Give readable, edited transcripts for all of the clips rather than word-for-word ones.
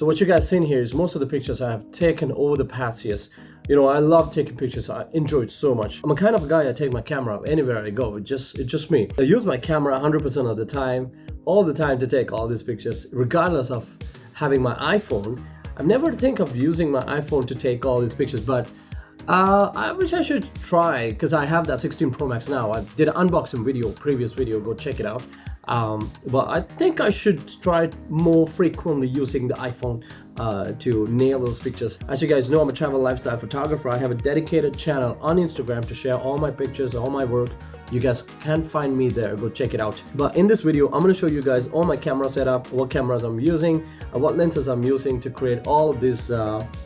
So what you guys seen here is most of the pictures I have taken over the past years. You know, I love taking pictures. I enjoy it so much. I'm a kind of guy, I take my camera anywhere I go. It's just me. I use my camera 100% of the time, all the time, to take all these pictures, regardless of having my iPhone. I've never think of using my iPhone to take all these pictures, but I wish I should try, because I have that 16 Pro Max now. I did an unboxing video, previous video, go check it out. But I think I should try more frequently using the iPhone to nail those pictures. As you guys know, I'm a travel lifestyle photographer. I have a dedicated channel on Instagram to share all my pictures, all my work. You guys can find me there, go check it out. But in this video, I'm going to show you guys all my camera setup, what cameras I'm using, what lenses I'm using to create all of these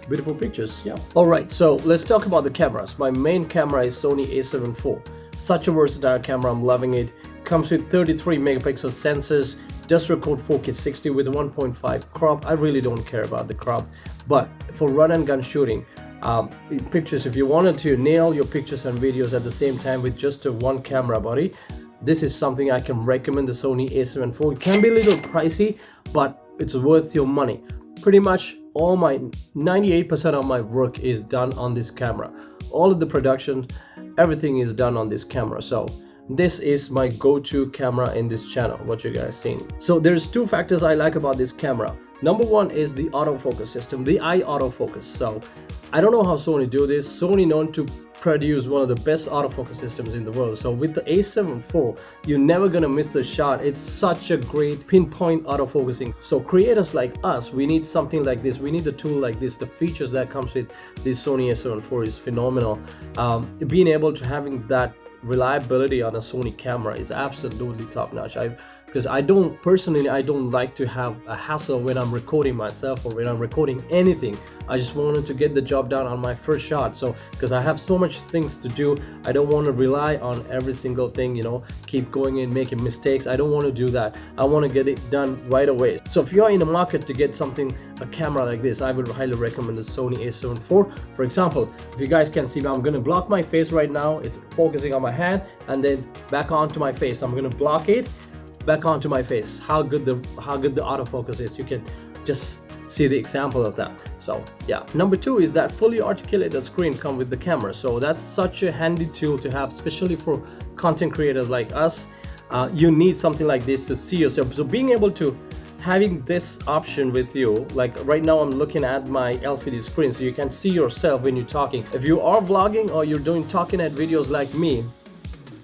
beautiful pictures. Yeah. Alright, so let's talk about the cameras. My main camera is Sony a7 IV. Such a versatile camera, I'm loving it. Comes with 33 megapixel sensors, does record 4K 60 with 1.5 crop. I really don't care about the crop, but for run and gun shooting, pictures, if you wanted to nail your pictures and videos at the same time with just a one camera body, this is something I can recommend, the Sony a7 IV. It can be a little pricey, but it's worth your money. Pretty much all my 98% of my work is done on this camera. All of the production, everything is done on this camera. So this is my go-to camera in this channel, what you guys seen. So there's two factors I like about this camera. Number one is the autofocus system, the eye autofocus. So I don't know how Sony do this. Sony known to produce one of the best autofocus systems in the world. So with the a7 IV, you're never gonna miss the shot. It's such a great pinpoint autofocusing. So creators like us, we need something like this. We need a tool like this. The features that comes with this Sony a7 IV is phenomenal. Being able to having that reliability on a Sony camera is absolutely top notch. Because I don't like to have a hassle when I'm recording myself or when I'm recording anything. I just wanted to get the job done on my first shot. So because I have so much things to do, I don't want to rely on every single thing, you know, keep going and making mistakes. I don't want to do that. I want to get it done right away. So if you're in the market to get something, a camera like this, I would highly recommend the Sony a7 IV. For example, if you guys can see me, I'm going to block my face right now. It's focusing on my hand and then back onto my face. I'm going to block it back onto my face. How good the autofocus is. You can just see the example of that. So yeah. Number two is that fully articulated screen come with the camera. So that's such a handy tool to have, especially for content creators like us. You need something like this to see yourself. So being able to having this option with you, like right now I'm looking at my LCD screen, so you can see yourself when you're talking. If you are vlogging or you're doing talking head videos like me,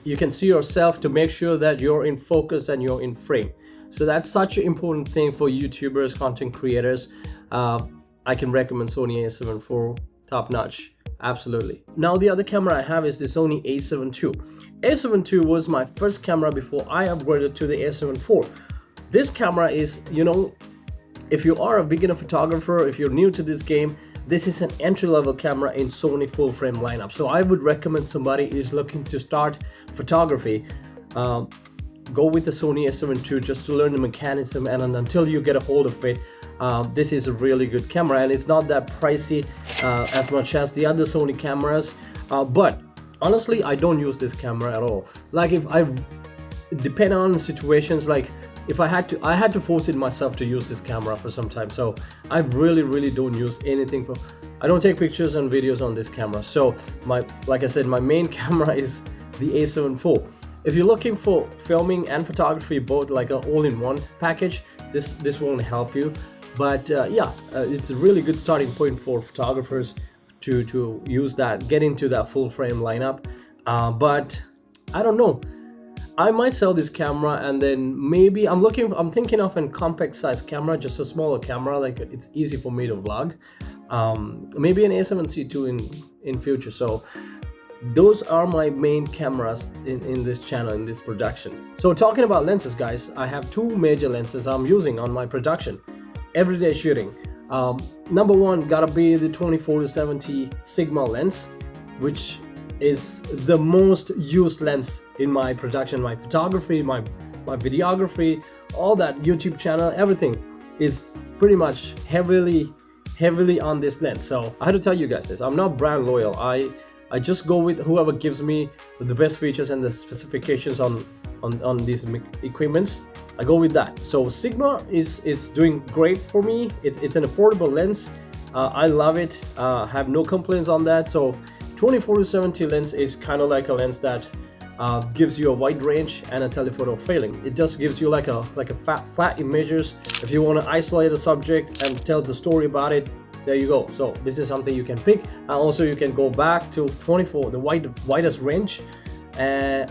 you can see yourself to make sure that you're in focus and you're in frame. So that's such an important thing for YouTubers, content creators. I can recommend Sony a7 IV, top notch, absolutely. Now the other camera I have is the Sony a7 II. a7 II was my first camera before I upgraded to the a7 IV. This camera is, you know, if you are a beginner photographer, if you're new to this game, this is an entry-level camera in Sony full frame lineup. So I would recommend somebody is looking to start photography, go with the Sony a7 II just to learn the mechanism, and until you get a hold of it, this is a really good camera, and it's not that pricey as much as the other Sony cameras. But honestly, I don't use this camera at all. Like if I depend on situations, like if I had to force it myself to use this camera for some time. So I really don't use anything for, I don't take pictures and videos on this camera. So like I said, my main camera is the a7 IV. If you're looking for filming and photography both, like an all-in-one package, this won't help you. But yeah, it's a really good starting point for photographers to use that, get into that full frame lineup. But I don't know, I might sell this camera, and then maybe I'm thinking of a compact size camera, just a smaller camera, like it's easy for me to vlog. Maybe an a7C II in future. So those are my main cameras in this channel, in this production. So talking about lenses, guys, I have two major lenses I'm using on my production, everyday shooting. Number one gotta be the 24-70 Sigma lens, which is the most used lens in my production, my photography, my videography, all that YouTube channel, everything is pretty much heavily on this lens. So I had to tell you guys this, I'm not brand loyal. I just go with whoever gives me the best features and the specifications on on these equipments, I go with that. So Sigma is doing great for me. It's an affordable lens. I love it. Have no complaints on that. So 24-70 lens is kind of like a lens that gives you a wide range and a telephoto failing. It just gives you like a flat images. If you want to isolate a subject and tell the story about it, there you go. So this is something you can pick, and also you can go back to 24, the widest range,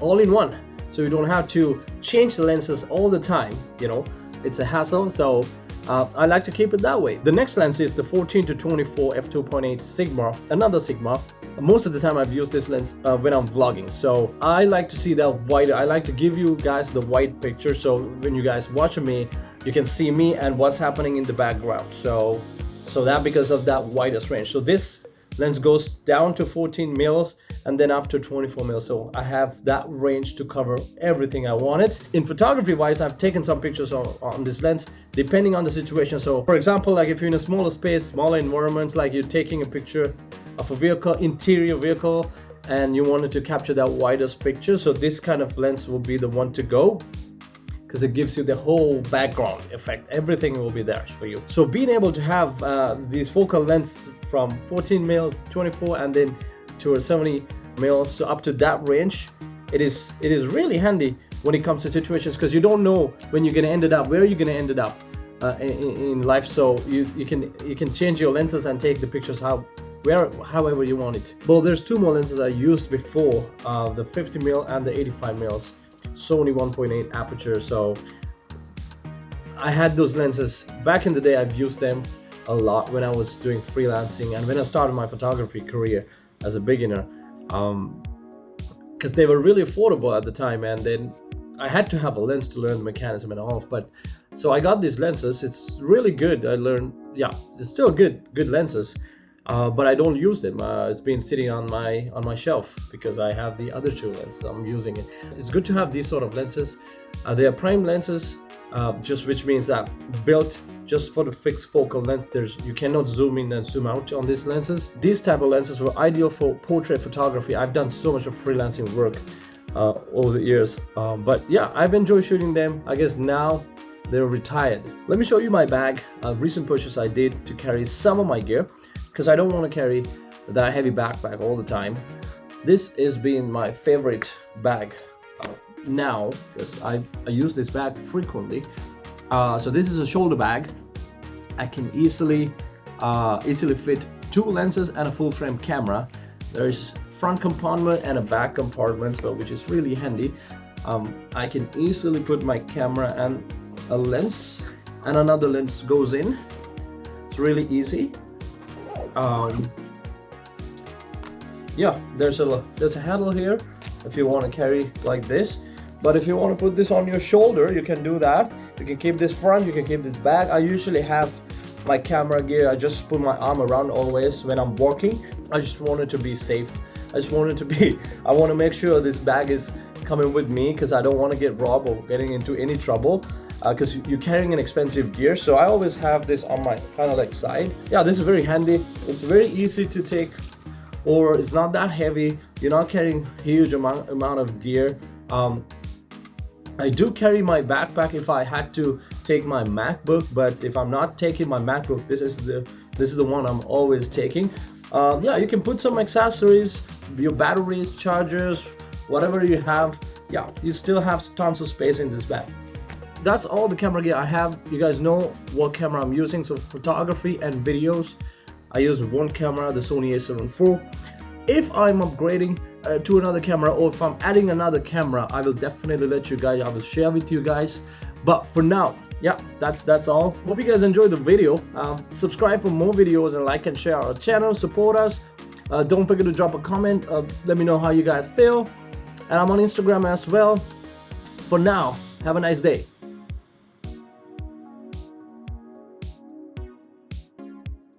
all in one. So you don't have to change the lenses all the time. You know, it's a hassle. So I like to keep it that way. The next lens is the 14-24 f2.8 Sigma, another Sigma. Most of the time I've used this lens when I'm vlogging, so I like to see that wider. I like to give you guys the wide picture, so when you guys watch me, you can see me and what's happening in the background. So that because of that widest range. So this lens goes down to 14 mils and then up to 24 mils. So I have that range to cover everything I wanted. In photography wise, I've taken some pictures on this lens depending on the situation. So for example, like if you're in a smaller space, smaller environment, like you're taking a picture of a vehicle, interior vehicle, and you wanted to capture that widest picture, so this kind of lens will be the one to go, because it gives you the whole background effect. Everything will be there for you. So being able to have these focal lengths from 14 mils, 24, and then to a 70 mils, so up to that range, it is really handy when it comes to situations, because you don't know when you're gonna end it up, where you're gonna end it up in life. So you can change your lenses and take the pictures however you want it. Well, there's two more lenses I used before, the 50 mil and the 85 mils. Sony 1.8 aperture. So I had those lenses back in the day. I've used them a lot when I was doing freelancing and when I started my photography career as a beginner, because they were really affordable at the time, and then I had to have a lens to learn the mechanism and all. But so I got these lenses. It's really good. I learned, yeah, it's still good lenses. But I don't use them. It's been sitting on my shelf because I have the other two lenses. I'm using it. It's good to have these sort of lenses. They are prime lenses, which means that built just for the fixed focal length. You cannot zoom in and zoom out on these lenses. These type of lenses were ideal for portrait photography. I've done so much of freelancing work over the years, but yeah, I've enjoyed shooting them. I guess now they're retired. Let me show you my bag. A recent purchase I did to carry some of my gear, because I don't want to carry that heavy backpack all the time. This has been my favorite bag now, because I use this bag frequently. So this is a shoulder bag. I can easily fit two lenses and a full frame camera. There is front compartment and a back compartment, so which is really handy. I can easily put my camera and a lens, and another lens goes in. It's really easy. Yeah, there's a handle here if you want to carry like this, but if you want to put this on your shoulder, you can do that. You can keep this front, you can keep this back. I usually have my camera gear, I just put my arm around always when I'm walking. I just want it to be safe. I want to make sure this bag is coming with me, because I don't want to get robbed or getting into any trouble, because you're carrying an expensive gear. So I always have this on my kind of like side. Yeah, this is very handy. It's very easy to take, or it's not that heavy. You're not carrying huge amount of gear. I do carry my backpack if I had to take my MacBook, but if I'm not taking my MacBook, this is the one I'm always taking. Yeah, you can put some accessories, your batteries, chargers, whatever you have. Yeah, you still have tons of space in this bag. That's all the camera gear I have. You guys know what camera I'm using. So photography and videos, I use one camera, the Sony a7 IV. If I'm upgrading to another camera, or if I'm adding another camera, I will definitely let you guys, I will share with you guys. But for now, yeah, that's all. Hope you guys enjoyed the video. Subscribe for more videos and like and share our channel. Support us. Don't forget to drop a comment. Let me know how you guys feel. And I'm on Instagram as well. For now, have a nice day.